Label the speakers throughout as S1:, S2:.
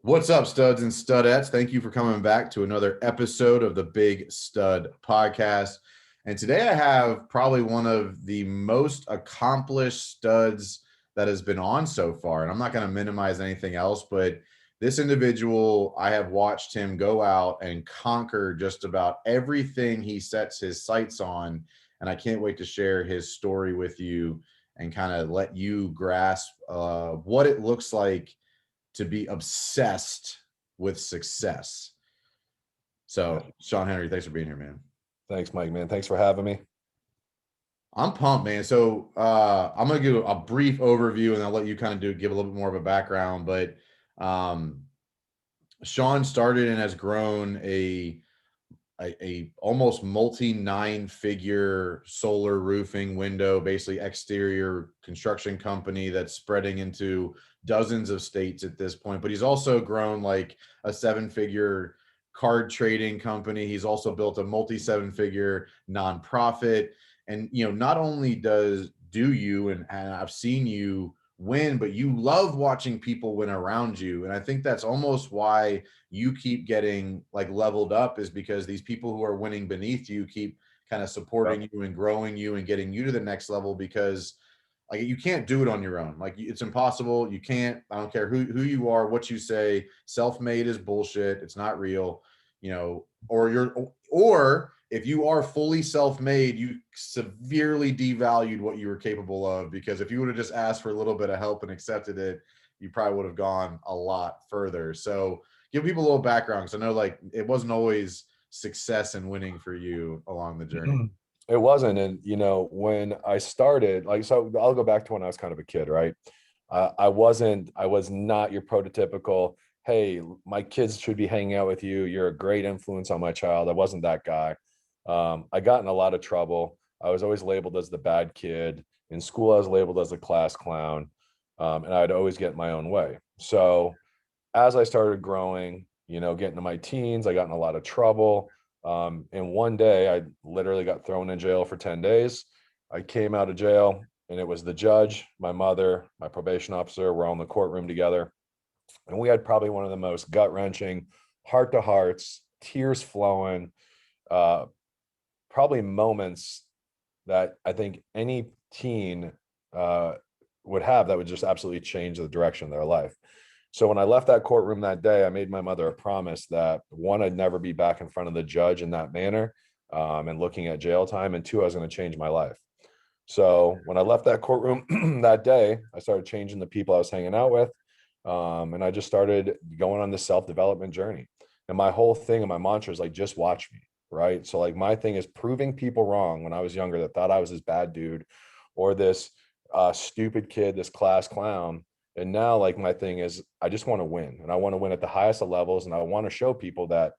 S1: What's up, studs and studettes? Thank you for coming back to another episode of the Big Stud Podcast. And today I have probably one of the most accomplished studs that has been on so far. And I'm not going to minimize anything else, but this individual, I have watched him go out and conquer just about everything he sets his sights on. And I can't wait to share his story with you and kind of let you grasp what it looks like to be obsessed with success. So, Sean Henry, thanks for being here, man.
S2: Thanks, Mike, man. Thanks for having me.
S1: I'm pumped, man. So I'm going to give a brief overview and I'll let you kind of give a little bit more of a background. But Shawn started and has grown a almost multi 9-figure solar roofing window, basically exterior construction company that's spreading into dozens of states at this point. But he's also grown like a 7-figure card trading company. He's also built a multi 7-figure nonprofit. And, not only do you, and I've seen you win, but you love watching people win around you. And I think that's almost why you keep getting like leveled up, is because these people who are winning beneath you keep kind of supporting you and growing you and getting you to the next level, because like you can't do it on your own. Like it's impossible. You can't. I don't care who you are, what you say. Self-made is bullshit. It's not real. Or if you are fully self-made, you severely devalued what you were capable of, because if you would have just asked for a little bit of help and accepted it, you probably would have gone a lot further. So give people a little background, because I know like it wasn't always success and winning for you along the journey.
S2: It wasn't. And, when I started, so I'll go back to when I was kind of a kid, right? I was not your prototypical, hey, my kids should be hanging out with you. You're a great influence on my child. I wasn't that guy. I got in a lot of trouble. I was always labeled as the bad kid. In school, I was labeled as a class clown. And I'd always get my own way. So as I started growing, getting to my teens, I got in a lot of trouble. And one day I literally got thrown in jail for 10 days. I came out of jail and it was the judge, my mother, my probation officer, we're all in the courtroom together. And we had probably one of the most gut-wrenching, heart-to-hearts, tears flowing, probably moments that I think any teen would have that would just absolutely change the direction of their life. So when I left that courtroom that day, I made my mother a promise that, one, I'd never be back in front of the judge in that manner and looking at jail time, and two, I was going to change my life. So when I left that courtroom that day, I started changing the people I was hanging out with. And I just started going on this self-development journey. And my whole thing and my mantra is like, just watch me, right? So like my thing is proving people wrong when I was younger that thought I was this bad dude or this stupid kid, this class clown. And now like my thing is I just want to win, and I want to win at the highest of levels. And I want to show people that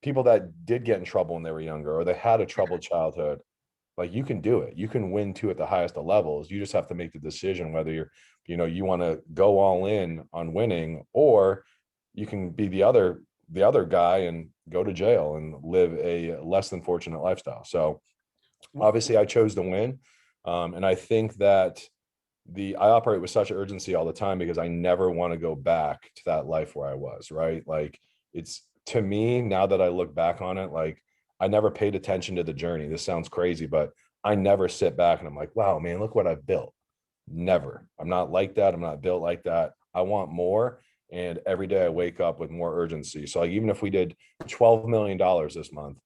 S2: did get in trouble when they were younger or they had a troubled childhood, like you can do it. You can win too at the highest of levels. You just have to make the decision whether you want to go all in on winning, or you can be the other guy and go to jail and live a less than fortunate lifestyle. So obviously I chose to win. And I think that I operate with such urgency all the time because I never want to go back to that life where I was, right? Like it's, to me, now that I look back on it, like I never paid attention to the journey. This sounds crazy, but I never sit back and I'm like, wow, man, look what I've built. Never. I'm not like that. I'm not built like that. I want more. And every day I wake up with more urgency. So like, even if we did $12 million this month,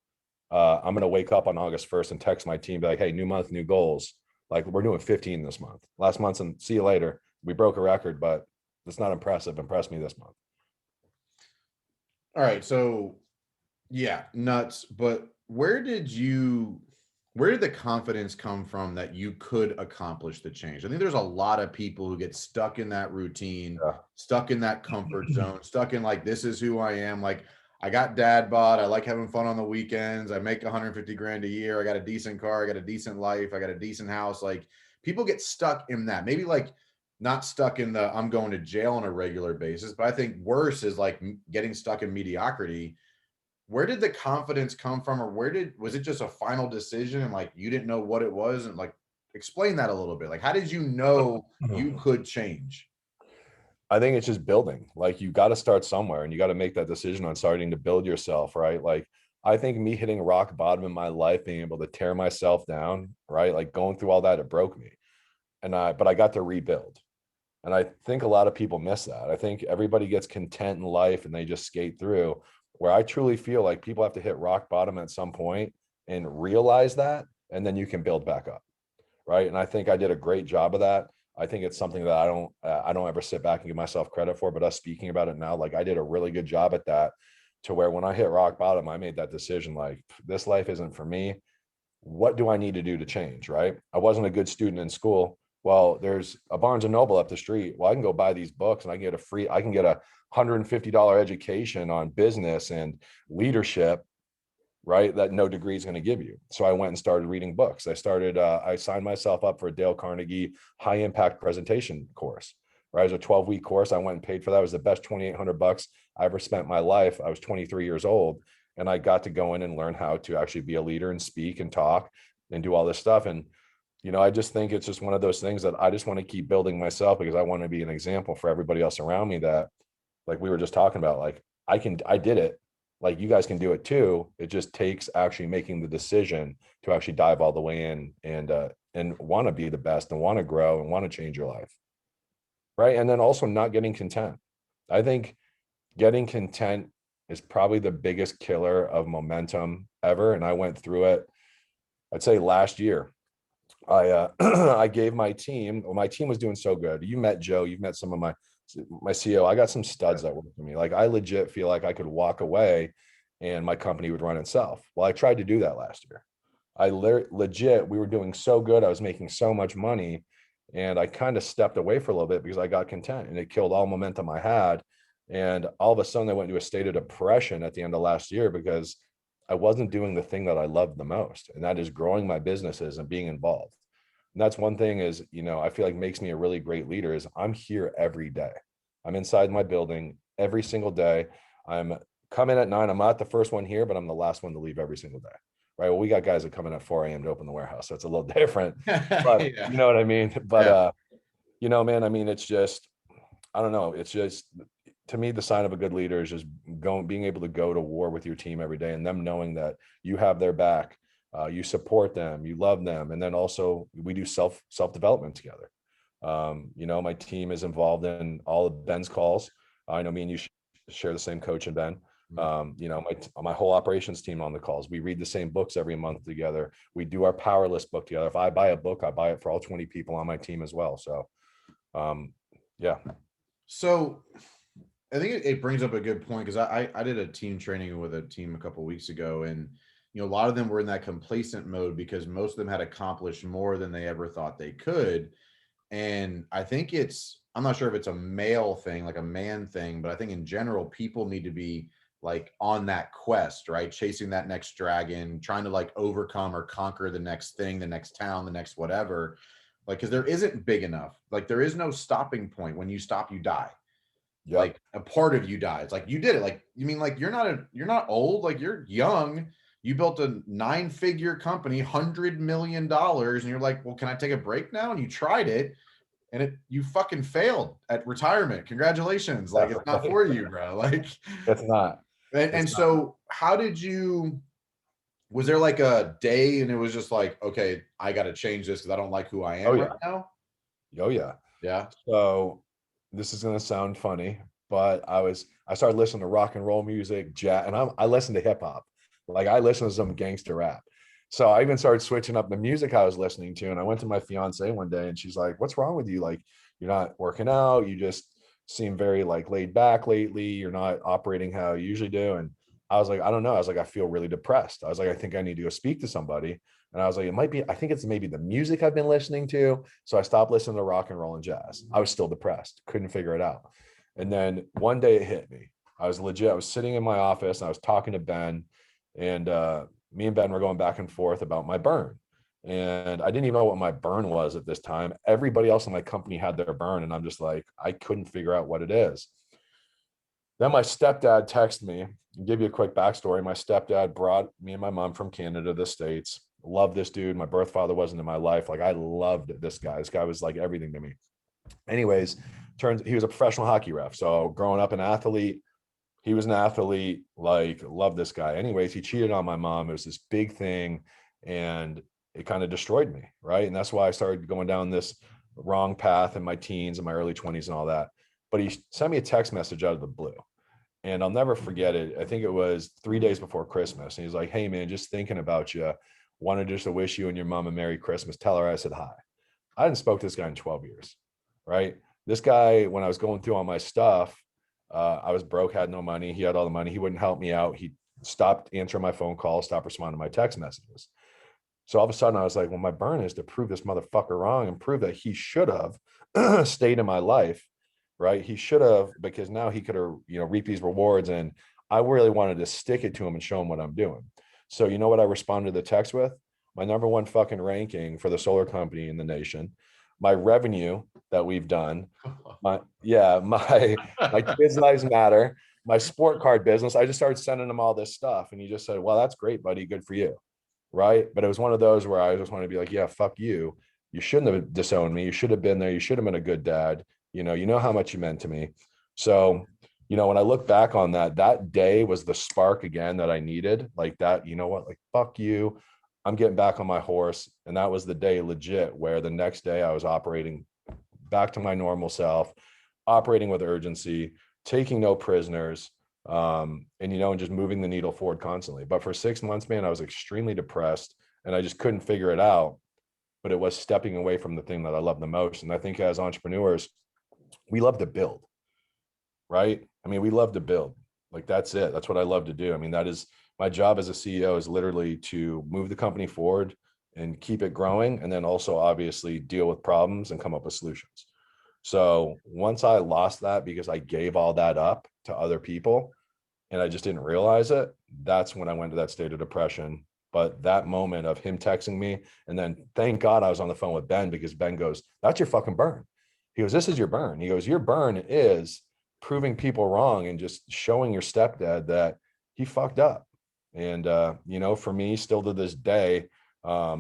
S2: I'm going to wake up on August 1st and text my team, be like, hey, new month, new goals. Like we're doing 15 this month. Last month, and see you later. We broke a record, but it's not impressive. Impress me this month.
S1: All right. So yeah, nuts. But where did the confidence come from that you could accomplish the change? I think there's a lot of people who get stuck in that routine, stuck in that comfort zone, stuck in like, this is who I am. Like I got dad bod. I like having fun on the weekends. I make 150 grand a year. I got a decent car. I got a decent life. I got a decent house. Like people get stuck in that. Maybe like not stuck in the I'm going to jail on a regular basis, but I think worse is like getting stuck in mediocrity. Where did the confidence come from, or was it just a final decision and like you didn't know what it was? And like explain that a little bit. Like how did you know you could change?
S2: I think it's just building. Like you got to start somewhere and you got to make that decision on starting to build yourself, right? Like I think me hitting rock bottom in my life, being able to tear myself down, right? Like going through all that, it broke me. But I got to rebuild. And I think a lot of people miss that. I think everybody gets content in life and they just skate through, where I truly feel like people have to hit rock bottom at some point and realize that, and then you can build back up. Right. And I think I did a great job of that. I think it's something that I don't ever sit back and give myself credit for, but us speaking about it now, like I did a really good job at that, to where when I hit rock bottom, I made that decision, like this life isn't for me. What do I need to do to change? Right. I wasn't a good student in school. Well, there's a Barnes and Noble up the street. Well, I can go buy these books and I can get a $150 education on business and leadership, right, that no degree is going to give you. So I went and started reading books. I signed myself up for a Dale Carnegie high impact presentation course, right? It was a 12-week course. I went and paid for that. It was the best $2,800 I ever spent in my life. I was 23 years old and I got to go in and learn how to actually be a leader and speak and talk and do all this stuff. And, I just think it's just one of those things that I just want to keep building myself, because I want to be an example for everybody else around me that, like we were just talking about, like I did it. Like you guys can do it too. It just takes actually making the decision to actually dive all the way in and want to be the best and want to grow and want to change your life. Right. And then also not getting content. I think getting content is probably the biggest killer of momentum ever. And I went through it, I'd say last year. I gave my team, well, my team was doing so good. You met Joe, you've met some of my CEO. I got some studs that work for me. Like I legit feel like I could walk away and my company would run itself. Well, I tried to do that last year. Legit, we were doing so good. I was making so much money and I kind of stepped away for a little bit because I got content and it killed all momentum I had. And all of a sudden I went into a state of depression at the end of last year because I wasn't doing the thing that I loved the most. And that is growing my businesses and being involved. And that's one thing is, I feel like makes me a really great leader is I'm here every day. I'm inside my building every single day. I'm coming at 9. I'm not the first one here, but I'm the last one to leave every single day. Right. Well, we got guys that come in at 4 a.m. to open the warehouse. So it's a little different, but
S1: Yeah.
S2: you know what I mean? But, man, I mean, it's just, I don't know. It's just, to me, the sign of a good leader is just being able to go to war with your team every day and them knowing that you have their back. You support them, you love them. And then also we do self-development together. My team is involved in all of Ben's calls. I know me and you share the same coach and Ben. My whole operations team on the calls. We read the same books every month together. We do our power list book together. If I buy a book, I buy it for all 20 people on my team as well. So, yeah.
S1: So I think it brings up a good point because I did a team training with a team a couple of weeks ago, and a lot of them were in that complacent mode because most of them had accomplished more than they ever thought they could. And I think I'm not sure if it's a male thing, like a man thing, but I think in general, people need to be like on that quest, right? Chasing that next dragon, trying to like overcome or conquer the next thing, the next town, the next whatever. Like, because there isn't big enough. Like, there is no stopping point. When you stop, you die.
S2: Yep.
S1: Like, a part of you dies. Like, you did it. Like, you mean like you're not old, like you're young. You built a 9-figure company, $100 million, and you're like, well, can I take a break now? And you tried it, and you fucking failed at retirement. Congratulations. Like, it's not for you, bro. Like,
S2: It's not.
S1: And so how was there like a day and it was just like, okay, I got to change this because I don't like who I am right now?
S2: Oh yeah.
S1: Yeah.
S2: So this is going to sound funny, but I started listening to rock and roll music, jazz, and I listen to hip hop. Like I listen to some gangster rap. So I even started switching up the music I was listening to. And I went to my fiance one day and she's like, what's wrong with you? Like, you're not working out. You just seem very like laid back lately. You're not operating how you usually do. And I was like, I don't know. I was like, I feel really depressed. I was like, I think I need to go speak to somebody. And I was like, I think it's maybe the music I've been listening to. So I stopped listening to rock and roll and jazz. I was still depressed. Couldn't figure it out. And then one day it hit me. I was sitting in my office and I was talking to Ben, and me and Ben were going back and forth about my burn. And I didn't even know what my burn was at this time. Everybody else in my company had their burn. And I'm just like, I couldn't figure out what it is. Then my stepdad texted me. I'll give you a quick backstory. My stepdad brought me and my mom from Canada to the States. Love this dude. My birth father wasn't in my life. Like I loved this guy. This guy was like everything to me. Anyways, he was a professional hockey ref. So growing up an athlete, he was an athlete, like loved this guy. Anyways, he cheated on my mom. It was this big thing and it kind of destroyed me. Right. And that's why I started going down this wrong path in my teens and my early 20s and all that. But he sent me a text message out of the blue. And I'll never forget it. I think it was 3 days before Christmas. And he's like, hey, man, just thinking about you. Wanted just to wish you and your mom a Merry Christmas. Tell her I said hi. I hadn't spoke to this guy in 12 years. Right. This guy, when I was going through all my stuff, I was broke, had no money. He had all the money. He wouldn't help me out. He stopped answering my phone calls, stopped responding to my text messages. So all of a sudden I was like, well, my burn is to prove this motherfucker wrong and prove that he should have stayed in my life. Right. He should have, because now he could have, reap these rewards. And I really wanted to stick it to him and show him what I'm doing. So you know what I responded to the text with? My number one fucking ranking for the solar company in the nation, my revenue that we've done, my kids' lives matter, my sport card business. I just started sending him all this stuff. And he just said, well, that's great, buddy. Good for you. Right. But it was one of those where I just want to be like, yeah, fuck you. You shouldn't have disowned me. You should have been there. You should have been a good dad. You know how much you meant to me. So, when I look back on that day was the spark again that I needed, like that, you know what, like, fuck you. I'm getting back on my horse. And that was the day legit where the next day I was operating back to my normal self, operating with urgency, taking no prisoners, and just moving the needle forward constantly. But for 6 months, man, I was extremely depressed and I just couldn't figure it out. But it was stepping away from the thing that I love the most. And I think as entrepreneurs, we love to build, right? I mean, we love to build. Like, that's it. That's what I love to do. I mean, that is my job as a CEO, is literally to move the company forward and keep it growing. And then also obviously deal with problems and come up with solutions. So once I lost that because I gave all that up to other people and I just didn't realize it, that's when I went to that state of depression. But that moment of him texting me, and then thank God I was on the phone with Ben, because Ben goes, that's your fucking burn. He goes, this is your burn. He goes, your burn is proving people wrong and just showing your stepdad that he fucked up. And, for me, still to this day, I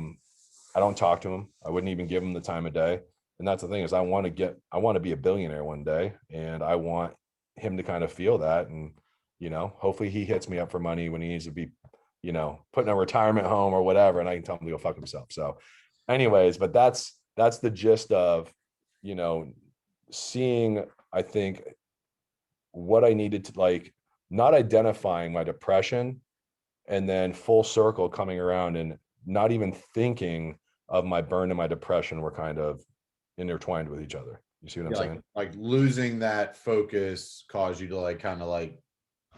S2: don't talk to him. I wouldn't even give him the time of day. And that's the thing, is I want to be a billionaire one day. And I want him to kind of feel that. And, hopefully he hits me up for money when he needs to be, put in a retirement home or whatever. And I can tell him to go fuck himself. So anyways, but that's the gist of, seeing, I think, what I needed to, like, not identifying my depression and then full circle coming around and not even thinking of my burn and my depression were kind of intertwined with each other. You see what I'm saying?
S1: Like losing that focus caused you to kind of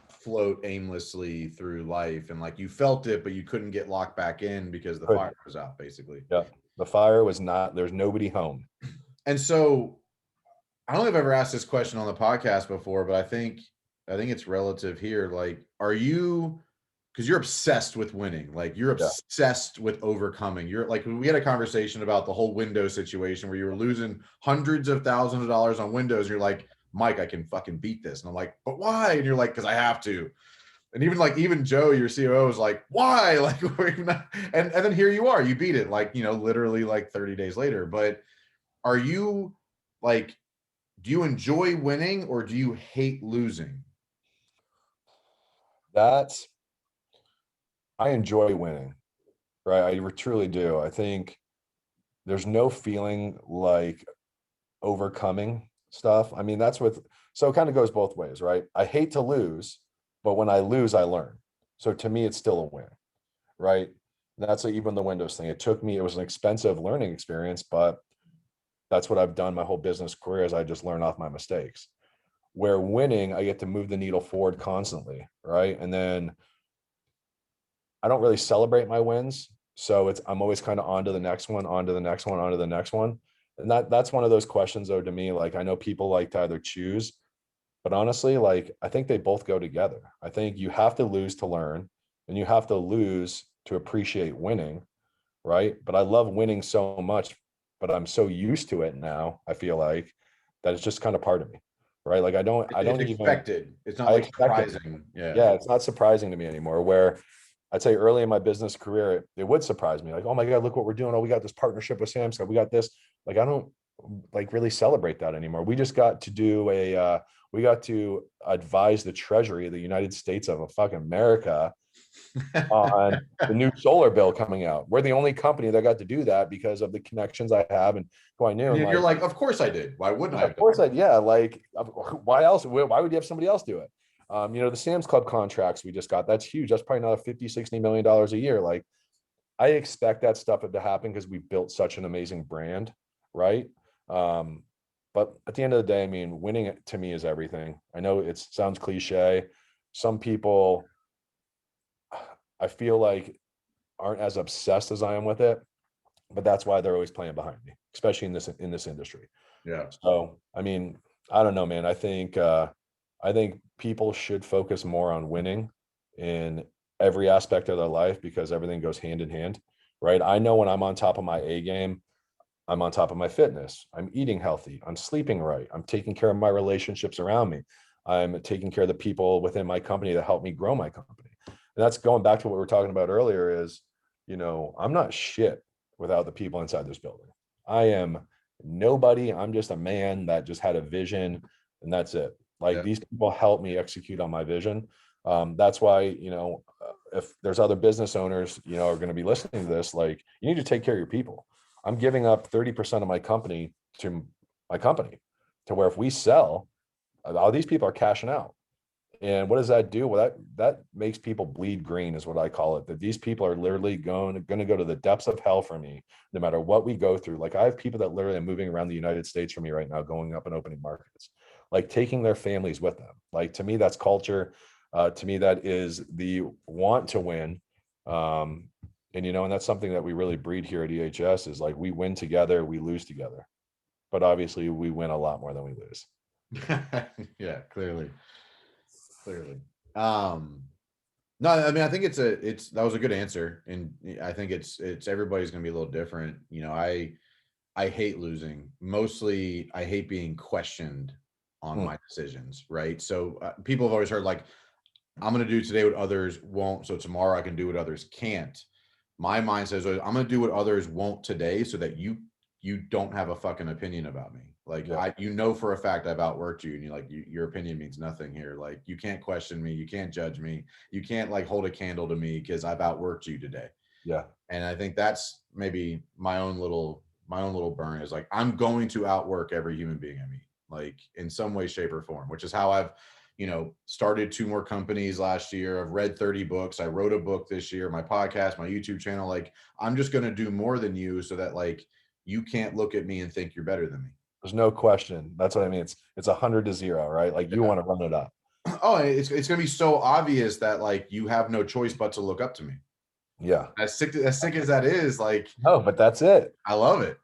S1: float aimlessly through life, and you felt it, but you couldn't get locked back in because the fire was out, basically.
S2: Yeah. The fire was not, there's nobody home.
S1: And so I don't know if I've ever asked this question on the podcast before, but I think it's relative here. Are you, because you're obsessed with winning, you're obsessed with overcoming. You're we had a conversation about the whole window situation where you were losing hundreds of thousands of dollars on windows. And you're like, Mike, I can fucking beat this. And I'm like, but why? And you're like, because I have to. And even Joe, your COO, is like, why? And then here you are, you beat it, literally 30 days later. But are you do you enjoy winning or do you hate losing?
S2: I enjoy winning, right? I truly do. I think there's no feeling like overcoming stuff. I mean, so it kind of goes both ways, right? I hate to lose, but when I lose, I learn. So to me, it's still a win, right? And that's even the Windows thing. It was an expensive learning experience, but that's what I've done my whole business career, is I just learn off my mistakes. Where winning, I get to move the needle forward constantly, right? And then I don't really celebrate my wins. So I'm always kind of on to the next one, on to the next one, on to the next one. And that's one of those questions, though, to me, I know people like to either choose, but honestly, I think they both go together. I think you have to lose to learn, and you have to lose to appreciate winning, right? But I love winning so much, but I'm so used to it now, I feel like, that it's just kind of part of me, right? I don't
S1: expected. It's not surprising.
S2: Yeah, it's not surprising to me anymore. Where I'd say early in my business career, it would surprise me. Oh my God, look what we're doing. Oh, we got this partnership with Samsung. We got this. I don't like really celebrate that anymore. We just got to do we got to advise the Treasury of the United States of fucking America on the new solar bill coming out. We're the only company that got to do that because of the connections I have and who I knew.
S1: And
S2: And
S1: you're
S2: like,
S1: like, of course I did. Why wouldn't I
S2: of
S1: have done
S2: course yeah, like why else? Why would you have somebody else do it? The Sam's Club contracts we just got, that's huge. That's probably another 50-60 million dollars a year. Like, I expect that stuff to happen because we built such an amazing brand, right? But at the end of the day, I mean, winning to me is everything. I know it sounds cliche. Some people, I feel like, aren't as obsessed as I am with it, but that's why they're always playing behind me, especially in this industry.
S1: Yeah.
S2: So, I mean, I don't know, man. I think people should focus more on winning in every aspect of their life because everything goes hand in hand, right? I know when I'm on top of my A game, I'm on top of my fitness. I'm eating healthy. I'm sleeping right. I'm taking care of my relationships around me. I'm taking care of the people within my company that help me grow my company. And that's going back to what we were talking about earlier is, I'm not shit without the people inside this building. I am nobody. I'm just a man that just had a vision and that's it. Like,
S1: Yeah.
S2: these people help me execute on my vision. That's why, if there's other business owners, are going to be listening to this, like, you need to take care of your people. I'm giving up 30% of my company to my company to where if we sell, all these people are cashing out. And what does that do? Well, that makes people bleed green is what I call it. That these people are literally going to go to the depths of hell for me, no matter what we go through. Like, I have people that literally are moving around the United States for me right now, going up and opening markets, like taking their families with them. Like, to me, that's culture. To me, that is the want to win. And that's something that we really breed here at EHS is like, we win together, we lose together. But obviously we win a lot more than we lose.
S1: Yeah, clearly. Um, no, I mean, I think that was a good answer. And I think it's everybody's going to be a little different. I hate losing. Mostly I hate being questioned on my decisions. Right. So people have always heard like, I'm going to do today what others won't. So tomorrow I can do what others can't. My mindset is I'm going to do what others won't today so that you don't have a fucking opinion about me. Like,
S2: Yeah.
S1: for a fact I've outworked you, and your opinion means nothing here. Like, you can't question me, you can't judge me, you can't like hold a candle to me because I've outworked you today.
S2: Yeah.
S1: And I think that's maybe my own little burn is like, I'm going to outwork every human being I meet, like in some way, shape, or form, which is how I've started 2 more companies last year. I've read 30 books. I wrote a book this year, my podcast, my YouTube channel. Like, I'm just going to do more than you so that like you can't look at me and think you're better than me.
S2: There's no question. That's what I mean. It's 100-0, right? Like, you want to run it up.
S1: Oh, it's going to be so obvious that like you have no choice but to look up to me.
S2: Yeah.
S1: As sick as that is, like,
S2: No, but that's it.
S1: I love it.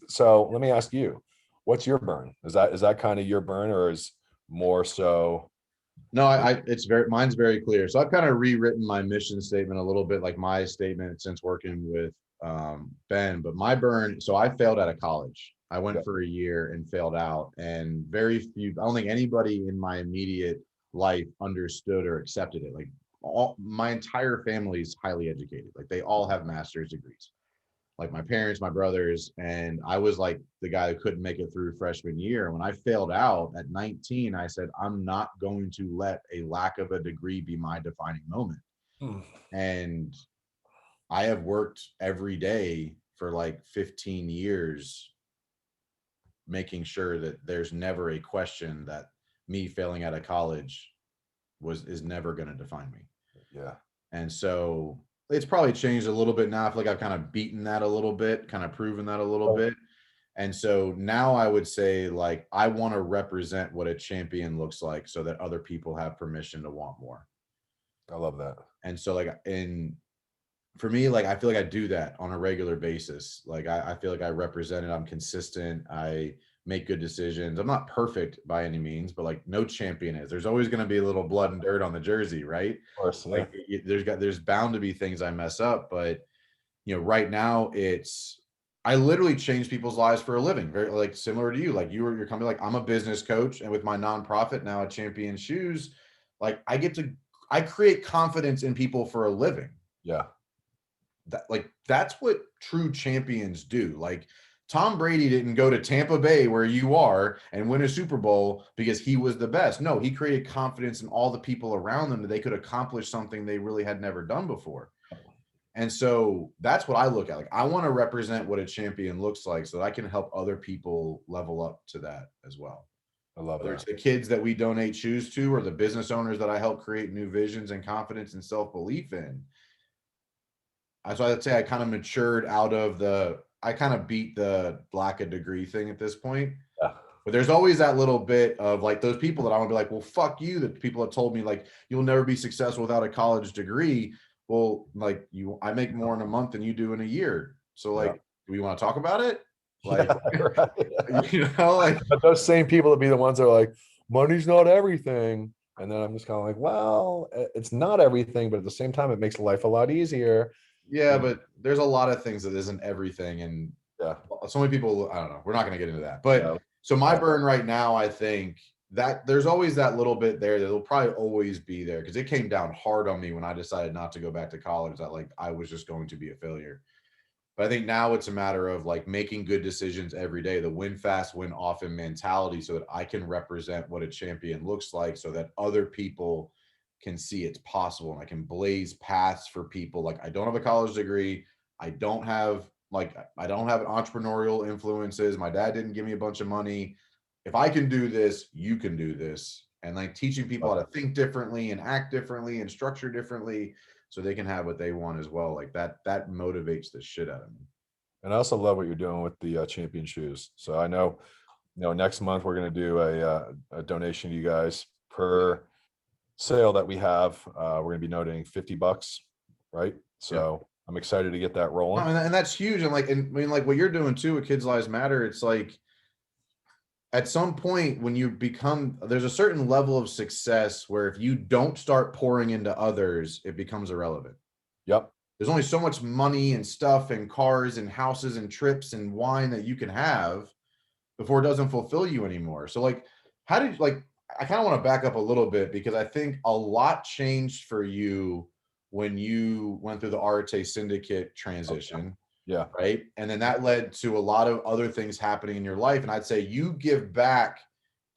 S2: So let me ask you, what's your burn? Is that kind of your burn, or is more so?
S1: No, mine's very clear. So I've kind of rewritten my mission statement a little bit, like my statement since working with Ben. But my burn, so I failed out of college. I went for a year and failed out, and I don't think anybody in my immediate life understood or accepted it. Like, my entire family is highly educated. Like, they all have master's degrees. Like, my parents, my brothers, and I was like the guy that couldn't make it through freshman year. When I failed out at 19, I said, I'm not going to let a lack of a degree be my defining moment. And I have worked every day for like 15 years, making sure that there's never a question that me failing out of college is never going to define me.
S2: Yeah.
S1: And so it's probably changed a little bit now. I feel like I've kind of beaten that a little bit, kind of proven that a little bit. And so now I would say, like, I want to represent what a champion looks like so that other people have permission to want more.
S2: I love that.
S1: And so, like, for me, like, I feel like I do that on a regular basis. Like, I feel like I represent it. I'm consistent. I make good decisions. I'm not perfect by any means, but like, no champion is. There's always going to be a little blood and dirt on the jersey, right?
S2: Of course, yeah.
S1: Like, there's bound to be things I mess up, but right now I literally change people's lives for a living, very like similar to you. Like, your company, like, I'm a business coach, and with my nonprofit now at Champion Shoes, like, I create confidence in people for a living.
S2: Yeah.
S1: That's what true champions do. Like, Tom Brady didn't go to Tampa Bay where you are and win a Super Bowl because he was the best. No, he created confidence in all the people around them that they could accomplish something they really had never done before. And so that's what I look at. Like, I want to represent what a champion looks like so that I can help other people level up to that as well.
S2: I love
S1: Whether it's
S2: that.
S1: the kids that we donate shoes to or the business owners that I help create new visions and confidence and self-belief in. So I'd say I kind of matured out of I kind of beat the lack of degree thing at this point.
S2: Yeah.
S1: But there's always that little bit of like those people that I want to be like, well, fuck you. That people have told me like, you'll never be successful without a college degree. Well, like I make more in a month than you do in a year. So like,
S2: Yeah.
S1: do we want to talk about it? Like,
S2: Right.
S1: like,
S2: But those same people that be the ones that are like, money's not everything. And then I'm just kind of like, well, it's not everything, but at the same time, it makes life a lot easier.
S1: yeah, but there's a lot of things that isn't everything. And
S2: Yeah.
S1: so many people, I don't know, we're not going to get into that. But
S2: Yeah.
S1: so my burn right now, I think that there's always that little bit there that'll probably always be there because it came down hard on me when I decided not to go back to college, that like I was just going to be a failure. But I think now it's a matter of like making good decisions every day, the win fast, win often mentality, so that I can represent what a champion looks like so that other people can see it's possible and I can blaze paths for people. Like, I don't have a college degree. I don't have entrepreneurial influences. My dad didn't give me a bunch of money. If I can do this, you can do this. And like teaching people how to think differently and act differently and structure differently so they can have what they want as well. Like that motivates the shit out of me.
S2: And I also love what you're doing with the champion shoes. So I know, next month we're going to do a donation to you guys per sale that we have. We're going to be donating $50, right? So yeah. I'm excited to get that rolling.
S1: And that's huge. And like, and I mean, like what you're doing too with Kids Lives Matter, it's like at some point when you become, there's a certain level of success where if you don't start pouring into others, it becomes irrelevant.
S2: Yep.
S1: There's only so much money and stuff and cars and houses and trips and wine that you can have before it doesn't fulfill you anymore. So like, how did like, I kind of want to back up a little bit because I think a lot changed for you when you went through the Arte Syndicate transition.
S2: Yeah.
S1: Right. And then that led to a lot of other things happening in your life. And I'd say you give back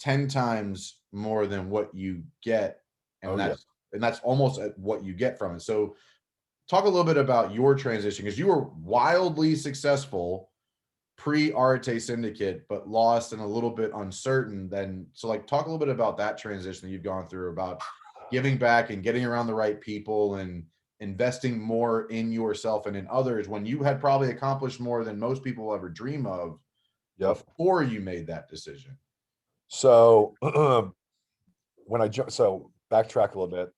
S1: 10 times more than what you get. And that's almost what you get from it. So talk a little bit about your transition, because you were wildly successful pre-Arte Syndicate, but lost and a little bit uncertain then. So like talk a little bit about that transition that you've gone through, about giving back and getting around the right people and investing more in yourself and in others when you had probably accomplished more than most people will ever dream of before you made that decision.
S2: So so backtrack a little bit.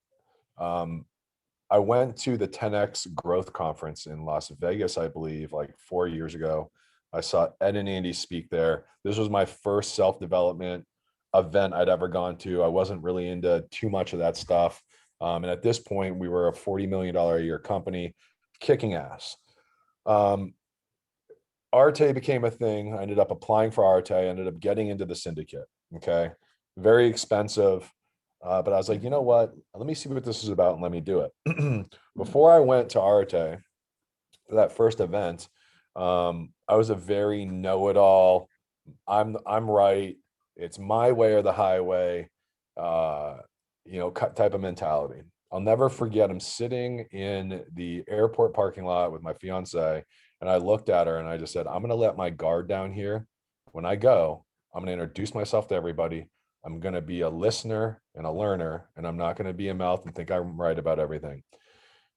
S2: I went to the 10X Growth Conference in Las Vegas, I believe, like 4 years ago. I saw Ed and Andy speak there. This was my first self-development event I'd ever gone to. I wasn't really into too much of that stuff. And at this point, we were a $40 million a year company, kicking ass. Arte became a thing. I ended up applying for Arte. I ended up getting into the syndicate. Okay. Very expensive. But I was like, you know what? Let me see what this is about and let me do it. Before I went to Arte, that first event, I was a very know-it-all. I'm right. It's my way or the highway, type of mentality. I'll never forget. I'm sitting in the airport parking lot with my fiance, and I looked at her and I just said, I'm going to let my guard down here. When I go, I'm going to introduce myself to everybody. I'm going to be a listener and a learner, and I'm not going to be a mouth and think I'm right about everything.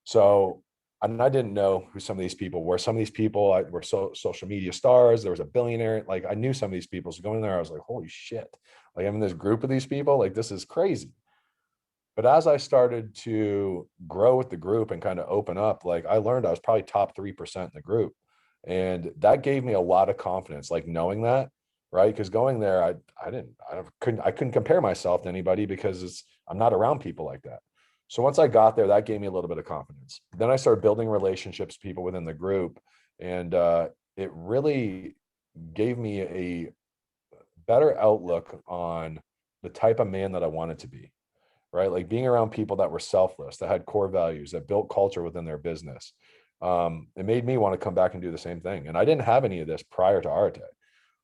S2: So, and I didn't know who some of these people were. Some of these people were social media stars. There was a billionaire. Like, I knew some of these people. So going there, I was like, holy shit. Like, I'm in this group of these people. Like, this is crazy. But as I started to grow with the group and kind of open up, like, I learned I was probably top 3% in the group. And that gave me a lot of confidence, like knowing that, right? Because going there, I couldn't compare myself to anybody because I'm not around people like that. So once I got there, that gave me a little bit of confidence. Then I started building relationships, people within the group, and it really gave me a better outlook on the type of man that I wanted to be, right? Like being around people that were selfless, that had core values, that built culture within their business. it made me want to come back and do the same thing. And I didn't have any of this prior to Arte.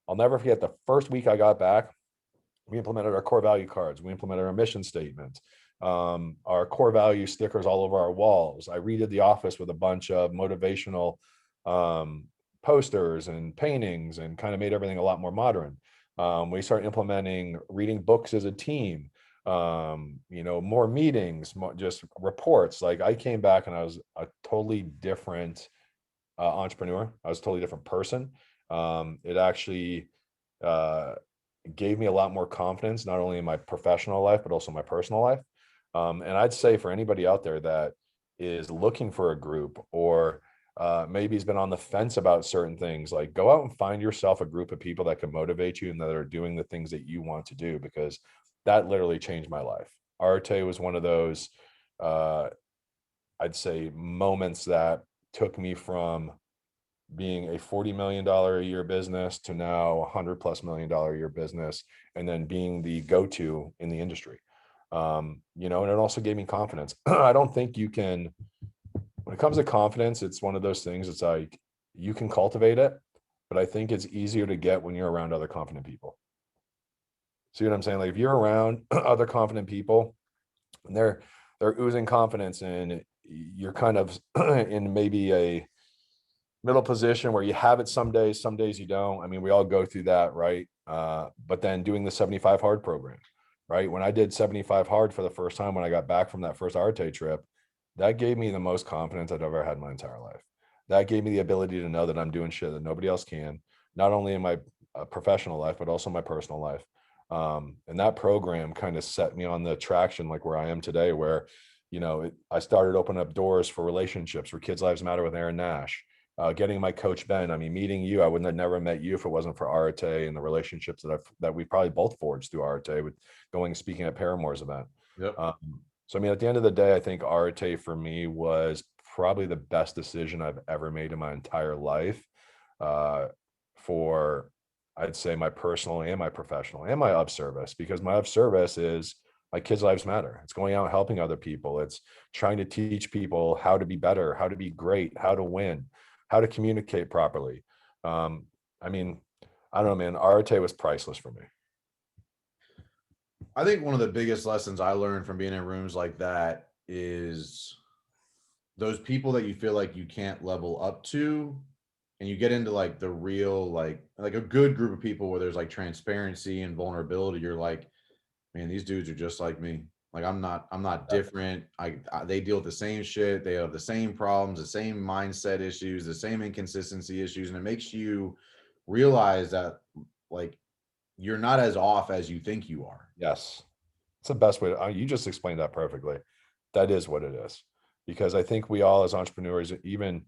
S2: I'll never forget the first week I got back, we implemented our core value cards. We implemented our mission statement, our core value stickers all over our walls. I redid the office with a bunch of motivational posters and paintings and kind of made everything a lot more modern. We started implementing reading books as a team, more meetings, just reports. Like I came back and I was a totally different entrepreneur. I was a totally different person. It actually gave me a lot more confidence, not only in my professional life, but also my personal life. And I'd say for anybody out there that is looking for a group or maybe has been on the fence about certain things, like go out and find yourself a group of people that can motivate you and that are doing the things that you want to do, because that literally changed my life. Arte was one of those, I'd say, moments that took me from being a $40 million a year business to now $100+ million a year business, and then being the go-to in the industry. And it also gave me confidence. I don't think you can, when it comes to confidence, it's one of those things. It's like you can cultivate it, but I think it's easier to get when you're around other confident people. See what I'm saying? Like if you're around other confident people and they're oozing confidence, and you're kind of in maybe a middle position where you have it some days you don't. I mean, we all go through that, right? But then doing the 75 hard program, right? When I did 75 hard for the first time, when I got back from that first Arte trip, that gave me the most confidence I've ever had in my entire life. That gave me the ability to know that I'm doing shit that nobody else can, not only in my professional life, but also my personal life. And that program kind of set me on the traction, like where I am today, where, I started opening up doors for relationships, for Kids Lives Matter with Aaron Nash. Getting my coach Ben, I mean, meeting you, I wouldn't have never met you if it wasn't for Arte and the relationships that we probably both forged through Arte, with going speaking at Paramore's event.
S1: Yep.
S2: So I mean, at the end of the day, I think Arte for me was probably the best decision I've ever made in my entire life, for, I'd say, my personal and my professional and my up service, because my up service is my Kids Lives Matter. It's going out and helping other people. It's trying to teach people how to be better, how to be great, how to win, how to communicate properly. I mean, I don't know, man, Arte was priceless for me.
S1: I think one of the biggest lessons I learned from being in rooms like that is those people that you feel like you can't level up to, and you get into like the real, like a good group of people where there's like transparency and vulnerability. You're like, man, these dudes are just like me. Like I'm not different. They deal with the same shit. They have the same problems, the same mindset issues, the same inconsistency issues. And it makes you realize that like you're not as off as you think you are.
S2: Yes. It's the best way to, you just explained that perfectly. That is what it is. Because I think we all as entrepreneurs, even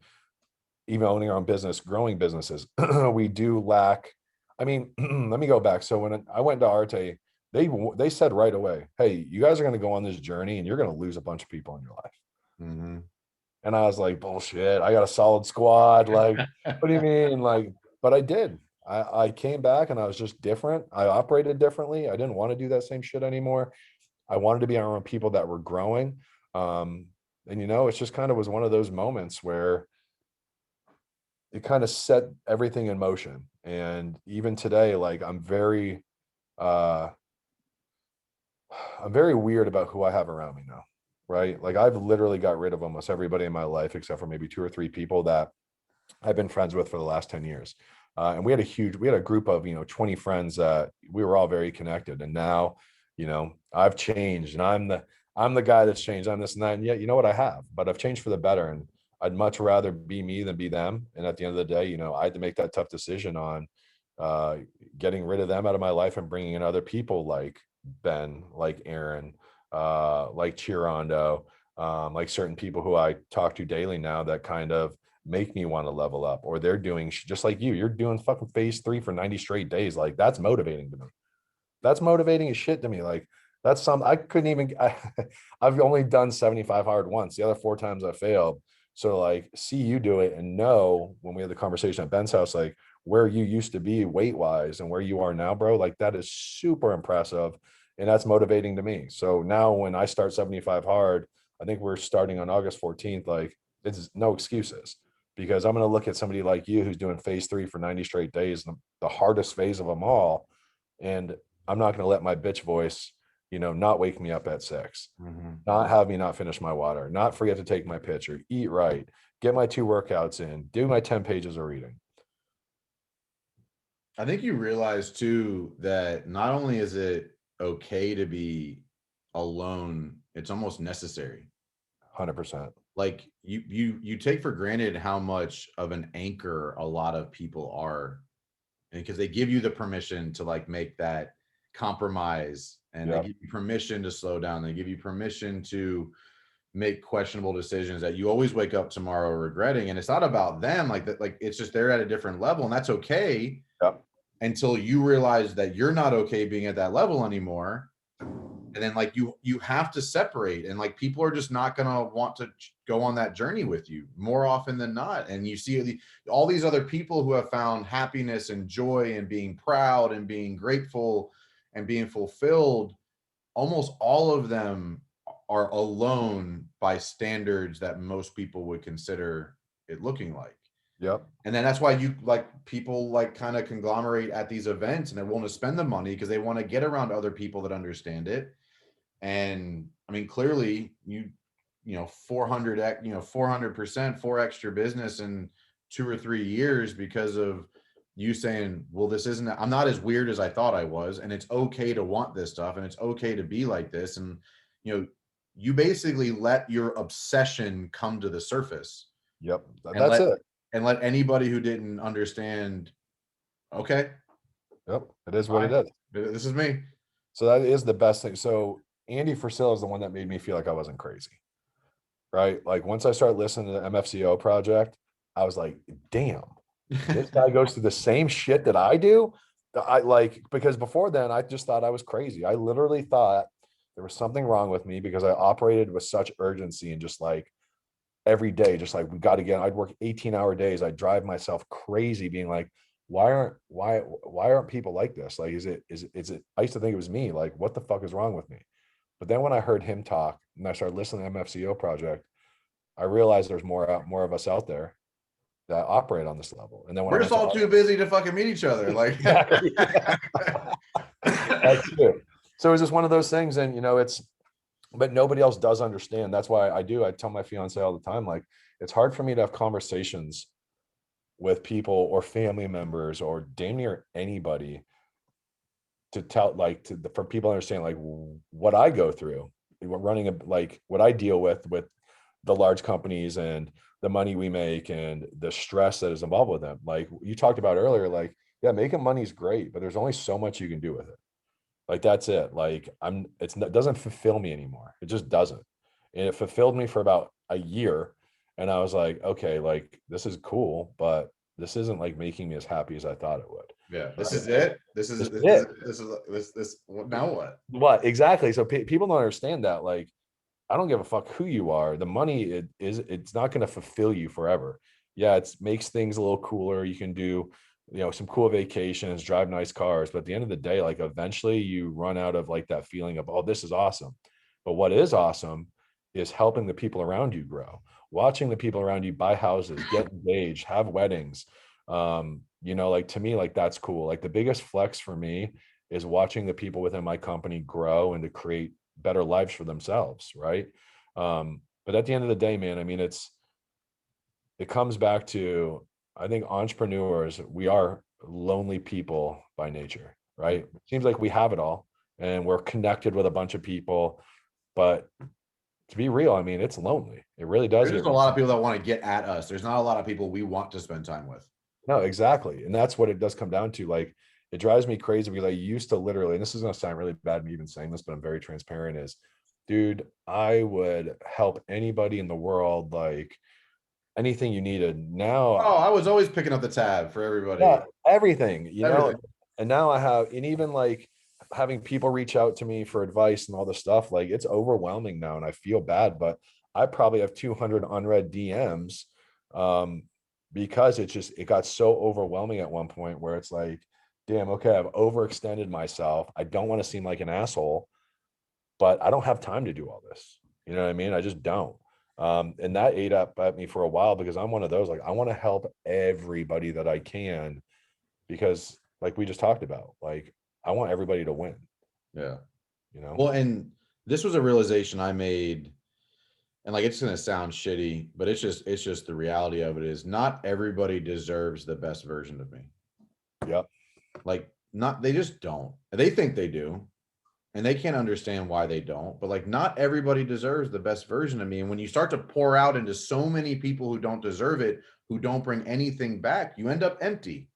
S2: owning our own business, growing businesses, we do lack. I mean, let me go back. So when I went to Arte, they said right away, hey, you guys are going to go on this journey and you're going to lose a bunch of people in your life.
S1: Mm-hmm.
S2: And I was like, bullshit, I got a solid squad. Like, what do you mean? Like, but I did. I came back and I was just different. I operated differently. I didn't want to do that same shit anymore. I wanted to be around people that were growing. And it's just kind of was one of those moments where it kind of set everything in motion. And even today, like I'm very weird about who I have around me now. Right. Like I've literally got rid of almost everybody in my life, except for maybe 2 or 3 people that I've been friends with for the last 10 years. And we had a group of, 20 friends that we were all very connected. And now, I've changed and I'm the guy that's changed. I'm this and that. And yet, you know what, I have, but I've changed for the better. And I'd much rather be me than be them. And at the end of the day, I had to make that tough decision on getting rid of them out of my life and bringing in other people like Ben, like Aaron, like Chirondo, like certain people who I talk to daily now that kind of make me want to level up, or they're doing just like you're doing fucking phase 3 for 90 straight days. Like that's motivating to me. That's motivating as shit to me. Like that's I couldn't even, I've only done 75 hard once. The other 4 times I failed. So like see you do it and know when we had the conversation at Ben's house, like where you used to be weight wise and where you are now, bro, like that is super impressive. And that's motivating to me. So now when I start 75 hard, I think we're starting on August 14th. Like it's no excuses, because I'm going to look at somebody like you who's doing phase 3 for 90 straight days, the hardest phase of them all. And I'm not going to let my bitch voice, not wake me up at 6, not have me not finish my water, not forget to take my picture, eat right, get my 2 workouts in, do my 10 pages of reading.
S1: I think you realize too that not only is it okay to be alone, it's almost necessary.
S2: 100%.
S1: Like you take for granted how much of an anchor a lot of people are, and because they give you the permission to like make that compromise, and they
S2: Yep.
S1: give you permission to slow down, they give you permission to make questionable decisions that you always wake up tomorrow regretting. And it's not about them, like that, like it's just they're at a different level, and that's okay.
S2: Yep.
S1: Until you realize that you're not okay being at that level anymore. And then like you have to separate, and like people are just not gonna want to go on that journey with you more often than not. And you see all these other people who have found happiness and joy and being proud and being grateful and being fulfilled. Almost all of them are alone by standards that most people would consider it looking like.
S2: Yep.
S1: And then that's why you like people like kind of conglomerate at these events, and they're willing to spend the money because they want to get around other people that understand it. And I mean, clearly 400, 400%, 4 extra business in 2 or 3 years because of you saying, well, this isn't, I'm not as weird as I thought I was. And it's okay to want this stuff. And it's okay to be like this. And, you basically let your obsession come to the surface.
S2: Yep.
S1: And
S2: That's it.
S1: And let anybody who didn't understand, okay.
S2: Yep. It is what it is.
S1: This is me.
S2: So that is the best thing. So Andy Frisell is the one that made me feel like I wasn't crazy, right? Like once I started listening to the MFCO project, I was like, damn, this guy goes through the same shit that I do. Because before then I just thought I was crazy. I literally thought there was something wrong with me because I operated with such urgency and just like every day, just like we got to get, I'd work 18-hour days. I'd drive myself crazy being like, why aren't people like this? Like, is it, I used to think it was me. Like, what the fuck is wrong with me? But then when I heard him talk and I started listening to MFCO project, I realized there's more of us out there that operate on this level. And then when
S1: we're just all too busy to fucking meet each other. Like,
S2: exactly. That's true. So it's just one of those things. And, but nobody else does understand. That's why I tell my fiance all the time, like, it's hard for me to have conversations with people or family members or damn near anybody to tell, like, for people to understand, like, what I go through running what I deal with the large companies and the money we make and the stress that is involved with them. Like you talked about earlier, like, yeah, making money is great, but there's only so much you can do with it. Like, that's it. Like it doesn't fulfill me anymore. It just doesn't. And it fulfilled me for about a year. And I was like, okay, like this is cool, but this isn't like making me as happy as I thought it would.
S1: Yeah. This is it. This is now what?
S2: What exactly? So people don't understand that. Like, I don't give a fuck who you are. The money it's not going to fulfill you forever. Yeah, it makes things a little cooler. You can do, some cool vacations, drive nice cars. But at the end of the day, like eventually you run out of like that feeling of, oh, this is awesome. But what is awesome is helping the people around you grow, watching the people around you buy houses, get engaged, have weddings. Like to me, like that's cool. Like the biggest flex for me is watching the people within my company grow and to create better lives for themselves. Right. But at the end of the day, man, I mean, it comes back to, I think entrepreneurs, we are lonely people by nature, right? It seems like we have it all and we're connected with a bunch of people, but to be real, I mean, it's lonely. It really does.
S1: There's just a lot of people that want to get at us. There's not a lot of people we want to spend time with.
S2: No, exactly. And that's what it does come down to. Like, it drives me crazy because I used to literally, and this is going to sound really bad me even saying this, but I'm very transparent, is, dude, I would help anybody in the world, like anything you needed. Now,
S1: I was always picking up the tab for everybody.
S2: yeah, everything,
S1: Everything.
S2: and now I have, and even like having people reach out to me for advice and all this stuff, like it's overwhelming now and I feel bad, but I probably have 200 unread DMs because it got so overwhelming at one point where it's like, damn, okay, I've overextended myself. I don't want to seem like an asshole, but I don't have time to do all this. You know what I mean? I just don't. And that ate up at me for a while because I'm one of those, like, I want to help everybody that I can, because like we just talked about, like, I want everybody to win,
S1: Yeah.
S2: you know?
S1: Well, and this was a realization I made, and like it's gonna sound shitty, but it's just the reality of it is not everybody deserves the best version of me.
S2: Yep.
S1: Like, not they just don't. They think they do, and they can't understand why they don't. But like, not everybody deserves the best version of me. And when you start to pour out into so many people who don't deserve it, who don't bring anything back, you end up empty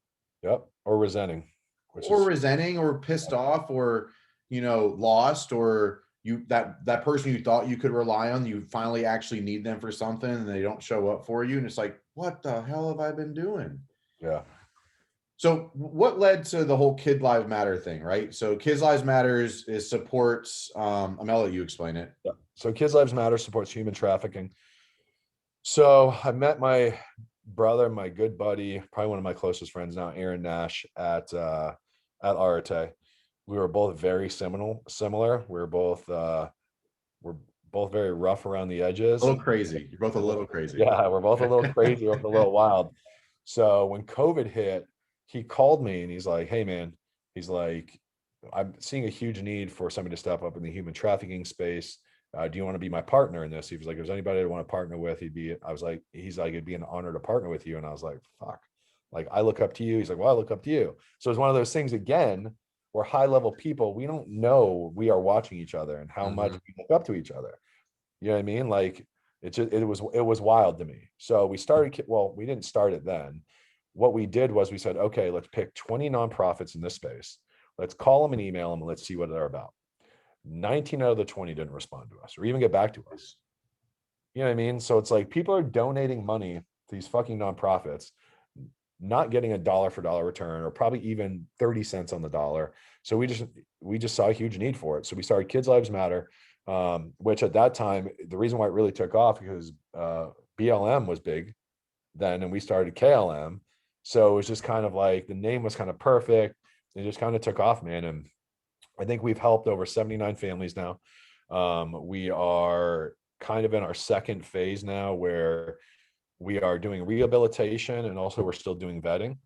S2: Yep. Or resenting, which
S1: or
S2: is,
S1: resenting or pissed off or, lost, or that person you thought you could rely on, you finally actually need them for something and they don't show up for you. And it's like, what the hell have I been doing?
S2: yeah.
S1: So what led to the whole Kid Lives Matter thing, right? So Kids Lives Matters is supports, I'm gonna let you explain it.
S2: Yeah. So Kids Lives Matter supports human trafficking. So I met my brother, my good buddy, probably one of my closest friends now, Aaron Nash, at Arate. We were both very similar. We're both very rough around the
S1: A
S2: edges.
S1: little crazy. You're both a little crazy.
S2: Yeah, we're both a little crazy, we're both a little wild. So when COVID hit, he called me and he's like, "Hey man," he's like, "I'm seeing a huge need for somebody to step up in the human trafficking space. Do you want to be my partner in this?" He was like, "If there's anybody I want to partner with, I was like, he's like, it'd be an honor to partner with you." And I was like, fuck, like, I look up to you. He's like, "Well, I look up to you." So it's one of those things again, where high level people, we don't know we are watching each other and how much
S1: Mhm.
S2: we look up to each other. You know what I mean? Like, it was wild to me. So we started, well, we didn't start it then. What we did was we said, okay, let's pick 20 nonprofits in this space. Let's call them and email them and let's see what they're about. 19 out of the 20 didn't respond to us or even get back to us. You know what I mean? So it's like people are donating money to these fucking nonprofits, not getting a dollar for dollar return or probably even 30 cents on the dollar. So we just saw a huge need for it. So we started Kids Lives Matter, which at that time, the reason why it really took off because BLM was big then, and we started KLM. So it was just kind of like the name was kind of perfect. It just kind of took off, man. And I think we've helped over 79 families now. We are kind of in our second phase now where we are doing rehabilitation and also we're still doing vetting.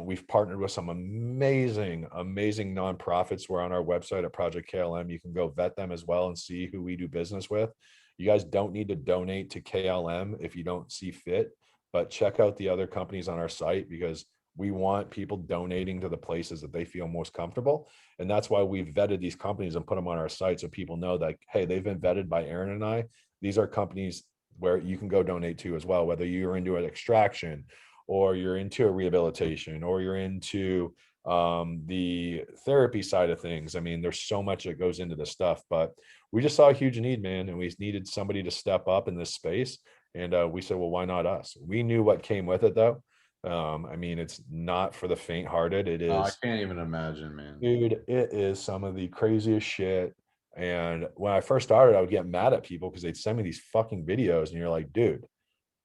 S2: We've partnered with some amazing, amazing nonprofits. We're on our website at Project KLM. You can go vet them as well and see who we do business with. You guys don't need to donate to KLM if you don't see fit, but check out the other companies on our site because we want people donating to the places that they feel most comfortable. And that's why we've vetted these companies and put them on our site so people know that, hey, they've been vetted by Aaron and I. These are companies where you can go donate to as well, whether you're into an extraction or you're into a rehabilitation or you're into the therapy side of things. I mean, there's so much that goes into this stuff, but we just saw a huge need, man, and we needed somebody to step up in this space. And we said, well, why not us? We knew what came with it, though. I mean, it's not for the faint-hearted. It
S1: Oh, I
S2: is,
S1: can't even imagine, man.
S2: dude, it is some of the craziest shit. And when I first started, I would get mad at people because they'd send me these fucking videos, and you're like, dude,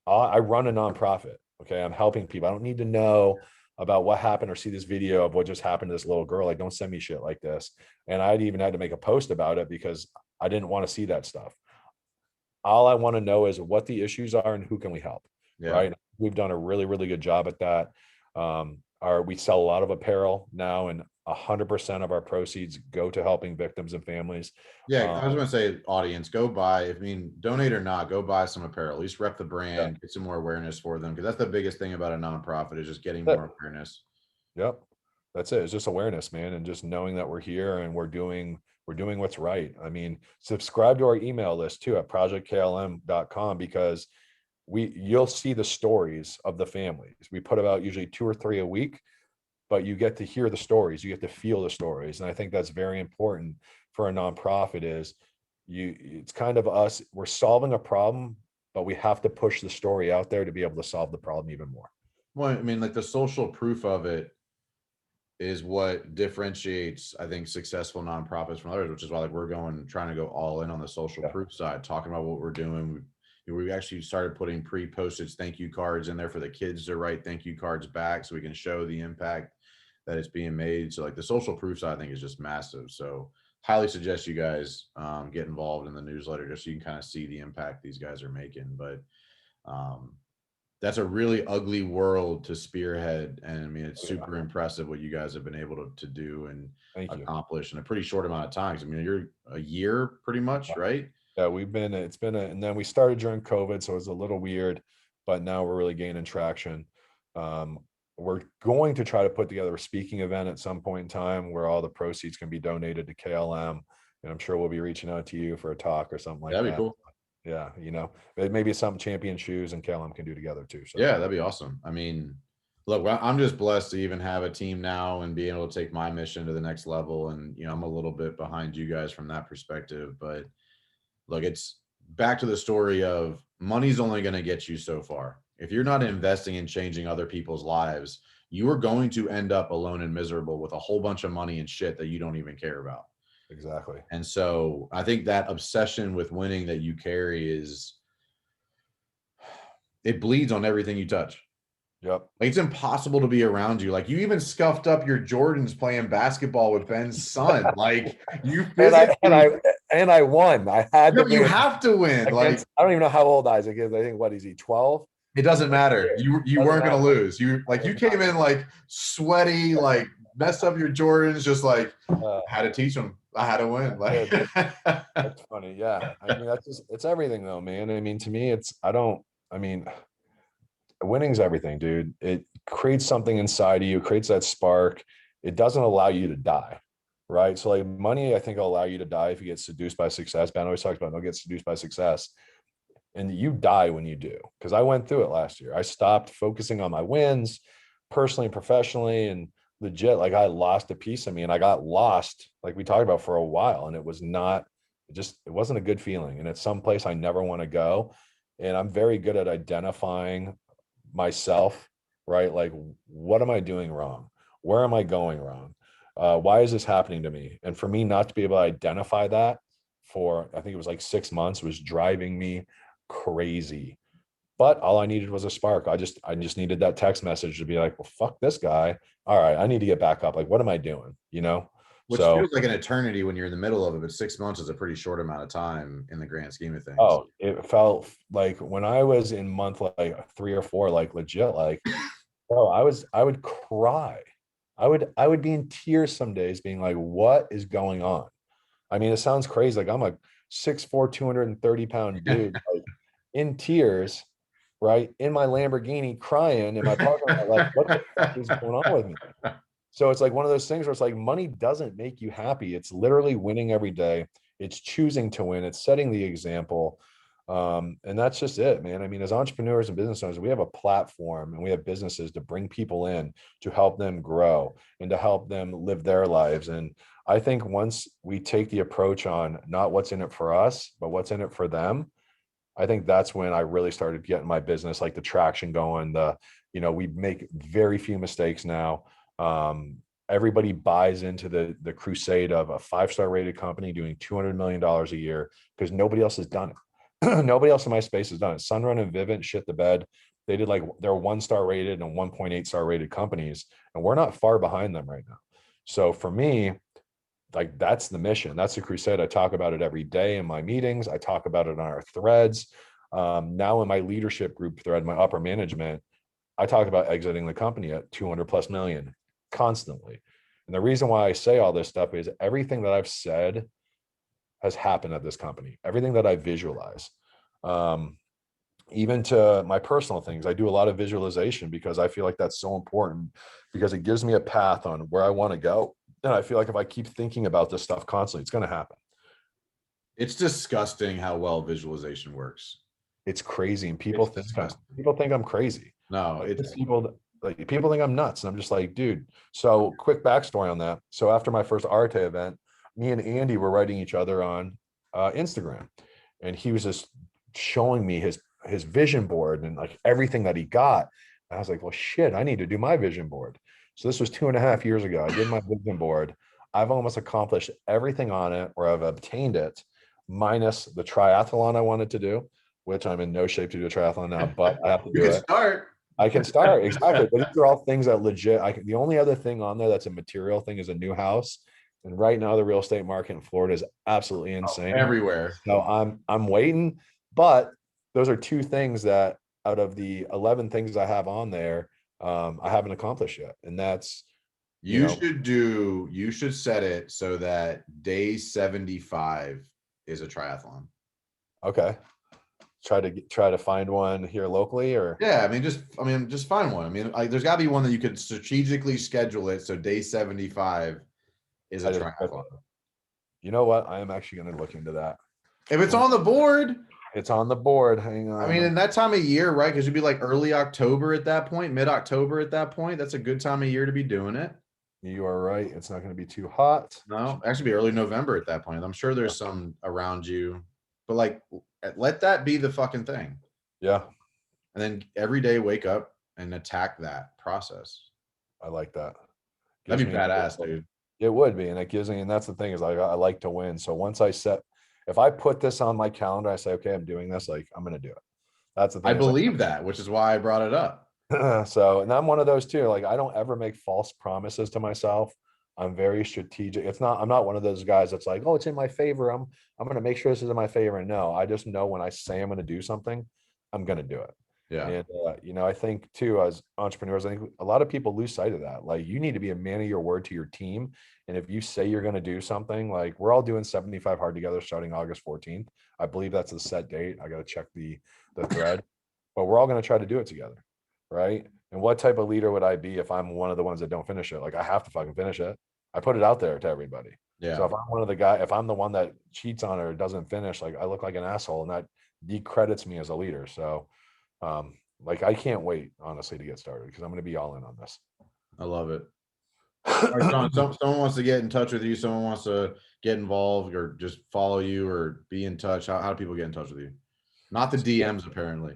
S2: I run a nonprofit. Okay. I'm helping people. I don't need to know about what happened or see this video of what just happened to this little girl. Like, don't send me shit like this. And I'd even had to make a post about it because I didn't want to see that stuff. All I want to know is what the issues are and who can we help.
S1: Yeah.
S2: Right. We've done a really, really good job at that. We sell a lot of apparel now, and 100% of our proceeds go to helping victims and families.
S1: Yeah,
S2: Um,
S1: I was gonna say, audience, go buy. I mean, donate or not, go buy some apparel. At least rep the
S2: yeah,
S1: brand, get some more awareness for them, because that's the biggest thing about a nonprofit is just getting
S2: that's it.
S1: more awareness.
S2: Yep. That's it. It's just awareness, man, and just knowing that we're here and we're doing what's right. I mean, subscribe to our email list too at projectklm.com because you'll see the stories of the families. We put about usually 2 or 3 a week, but you get to hear the stories, you get to feel the stories. And I think that's very important for a nonprofit is it's kind of us, we're solving a problem, but we have to push the story out there to be able to solve the problem even more.
S1: Well, I mean, like the social proof of it is what differentiates, I think, successful nonprofits from others, which is why like we're trying to go all in on the social
S2: Yeah.
S1: proof side, talking about what we're doing. We actually started putting pre-postage thank you cards in there for the kids to write thank you cards back so we can show the impact that it's being made. So like the social proof side, I think, is just massive. So highly suggest you guys get involved in the newsletter just so you can kind of see the impact these guys are making. But that's a really ugly world to spearhead. And I mean, it's super impressive what you guys have been able to do and
S2: Thank you.
S1: accomplish in a pretty short amount of time. I mean, you're a year pretty much, right?
S2: Yeah, and then we started during COVID, so it was a little weird, but now we're really gaining traction. We're going to try to put together a speaking event at some point in time where all the proceeds can be donated to KLM. And I'm sure we'll be reaching out to you for a talk or something like that.
S1: That'd be cool.
S2: Yeah, maybe some champion shoes and KLM can do together too. So
S1: yeah, that'd be awesome. I mean, look, I'm just blessed to even have a team now and be able to take my mission to the next level. And, I'm a little bit behind you guys from that perspective, but look, it's back to the story of money's only going to get you so far. If you're not investing in changing other people's lives, you are going to end up alone and miserable with a whole bunch of money and shit that you don't even care about.
S2: Exactly.
S1: And so I think that obsession with winning that you carry it bleeds on everything you touch.
S2: Yep.
S1: Like, it's impossible to be around you. Like, you even scuffed up your Jordans playing basketball with Ben's son. Like, you physically
S2: and I won. I had to.
S1: You have to win. Like,
S2: I don't even know how old Isaac is. I think what is he? 12.
S1: It doesn't matter. You weren't gonna lose. You came in like sweaty, like messed up your Jordans, just like had to teach them. I had to win. Like,
S2: that's funny. Yeah. I mean, it's everything though, man. I mean, to me, winning's everything, dude. It creates something inside of you, creates that spark. It doesn't allow you to die. Right. So like money, I think will allow you to die if you get seduced by success. Ben always talks about don't get seduced by success. And you die when you do, because I went through it last year. I stopped focusing on my wins personally and professionally, and legit, like I lost a piece of me and I got lost, like we talked about, for a while. And it wasn't a good feeling. And it's someplace I never want to go. And I'm very good at identifying myself, right? Like, what am I doing wrong? Where am I going wrong? Why is this happening to me? And for me not to be able to identify that for, I think it was like 6 months, was driving me crazy. But all I needed was a spark. I just needed that text message to be like, well, fuck this guy. All right, I need to get back up. Like, what am I doing?
S1: Which feels like an eternity when you're in the middle of it, but 6 months is a pretty short amount of time in the grand scheme of things.
S2: Oh, it felt like when I was in month like 3 or 4, like legit, like, oh, I would cry. I would be in tears some days being like, what is going on? I mean, it sounds crazy. Like, I'm a 6'4", 230-pound dude, like, in tears, right? In my Lamborghini, crying in my parking lot, like, what the fuck is going on with me? So it's like one of those things where it's like, money doesn't make you happy. It's literally winning every day. It's choosing to win. It's setting the example. And that's just it, man. I mean, as entrepreneurs and business owners, we have a platform and we have businesses to bring people in to help them grow and to help them live their lives. And I think once we take the approach on not what's in it for us, but what's in it for them, I think that's when I really started getting my business, like the traction going. We make very few mistakes now. Everybody buys into the crusade of a 5-star rated company doing $200 million a year because nobody else has done it. Nobody else in my space has done it. Sunrun and Vivint shit the bed. They did, like, they're 1-star rated and 1.8-star rated companies, and we're not far behind them right now. So for me, like, that's the mission. That's the crusade. I talk about it every day in my meetings. I talk about it on our threads. Now in my leadership group thread, my upper management, I talk about exiting the company at 200+ million constantly. And the reason why I say all this stuff is everything that I've said has happened at this company. Everything that I visualize, even to my personal things, I do a lot of visualization because I feel like that's so important, because it gives me a path on where I want to go. And I feel like if I keep thinking about this stuff constantly, it's going to happen.
S1: It's disgusting how well visualization works.
S2: It's crazy. And people think I'm crazy.
S1: No,
S2: it's people think I'm nuts. And I'm just like, dude. So quick backstory on that. So after my first Arte event, me and Andy were writing each other on Instagram, and he was just showing me his vision board and like everything that he got. And I was like, well, shit, I need to do my vision board. So this was 2.5 years ago. I did my vision board. I've almost accomplished everything on it, or I've obtained it, minus the triathlon I wanted to do, which I'm in no shape to do a triathlon now, but I have to do it. I can start. Exactly. But these are all things that legit, the only other thing on there that's a material thing is a new house. And right now the real estate market in Florida is absolutely insane.
S1: Everywhere.
S2: So I'm waiting, but those are two things that out of the 11 things I have on there, I haven't accomplished yet. And that's,
S1: You should set it so that day 75 is a triathlon.
S2: okay. Try to find one here locally, or
S1: Yeah, I mean, just find one. I mean, there's got to be one that you could strategically schedule it so day 75 is a
S2: I just,
S1: triathlon.
S2: you know what? I am actually going to look into that.
S1: If it's on the board,
S2: It's on the board. Hang on.
S1: I mean, in that time of year, right? Because you'd be like early October at that point, mid-October at that point. That's a good time of year to be doing it.
S2: You are right. It's not going to be too hot.
S1: No, actually be early November at that point. I'm sure there's some around you, but like let that be the fucking thing.
S2: Yeah.
S1: And then every day wake up and attack that process.
S2: I like that.
S1: That'd be badass, dude.
S2: It would be. And it gives me, and that's the thing is I like to win. So once if I put this on my calendar, I say, okay, I'm doing this, like I'm going to do it. That's the thing.
S1: I believe that, which is why I brought it up.
S2: So, and I'm one of those too. Like, I don't ever make false promises to myself. I'm very strategic. I'm not one of those guys that's like, oh, it's in my favor. I'm going to make sure this is in my favor. No, I just know when I say I'm going to do something, I'm going to do it.
S1: Yeah.
S2: And, I think too, as entrepreneurs, I think a lot of people lose sight of that. Like, you need to be a man of your word to your team. And if you say you're going to do something, like we're all doing 75 hard together starting August 14th. I believe that's the set date. I got to check the thread, but we're all going to try to do it together. Right. And what type of leader would I be if I'm one of the ones that don't finish it? Like, I have to fucking finish it. I put it out there to everybody.
S1: Yeah.
S2: So if I'm the one that cheats on it or doesn't finish, like I look like an asshole, and that decredits me as a leader. So, like, I can't wait, honestly, to get started because I'm going to be all in on this.
S1: I love it. All right, Shawn, someone wants to get in touch with you. Someone wants to get involved or just follow you or be in touch. How do people get in touch with you? Not the DMs, apparently.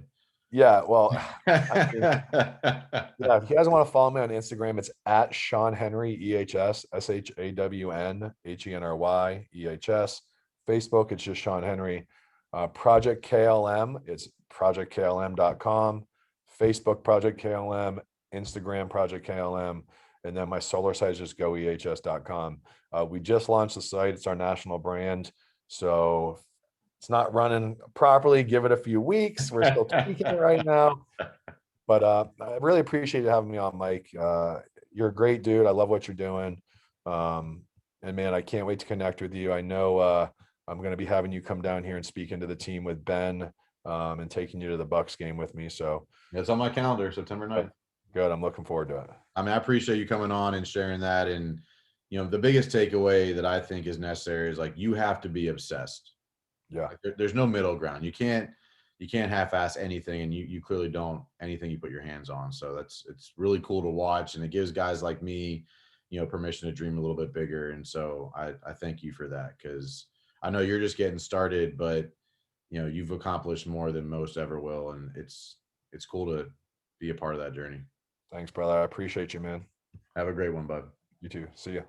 S2: Yeah, well, if you guys want to follow me on Instagram, it's at Shawn Henry, EHS, SHAWN HENRY, Facebook, it's just Shawn Henry. Project KLM, it's projectklm.com, Facebook Project KLM, Instagram Project KLM, and then my solar site is just goehs.com. We just launched the site. It's our national brand. So it's not running properly. Give it a few weeks. We're still tweaking it right now. But I really appreciate you having me on, Mike. You're a great dude. I love what you're doing. And man, I can't wait to connect with you. I know I'm going to be having you come down here and speak into the team with Ben and taking you to the Bucks game with me. So
S1: it's on my calendar, September 9th.
S2: Good. I'm looking forward to it.
S1: I mean, I appreciate you coming on and sharing that. And, the biggest takeaway that I think is necessary is like, you have to be obsessed.
S2: Yeah.
S1: Like, there's no middle ground. You can't half-ass anything, and you clearly don't anything you put your hands on. So it's really cool to watch, and it gives guys like me, permission to dream a little bit bigger. And so I thank you for that, because I know you're just getting started, but you've accomplished more than most ever will, and it's cool to be a part of that journey.
S2: Thanks, brother. I appreciate you, man.
S1: Have a great one, bud.
S2: You too. See ya.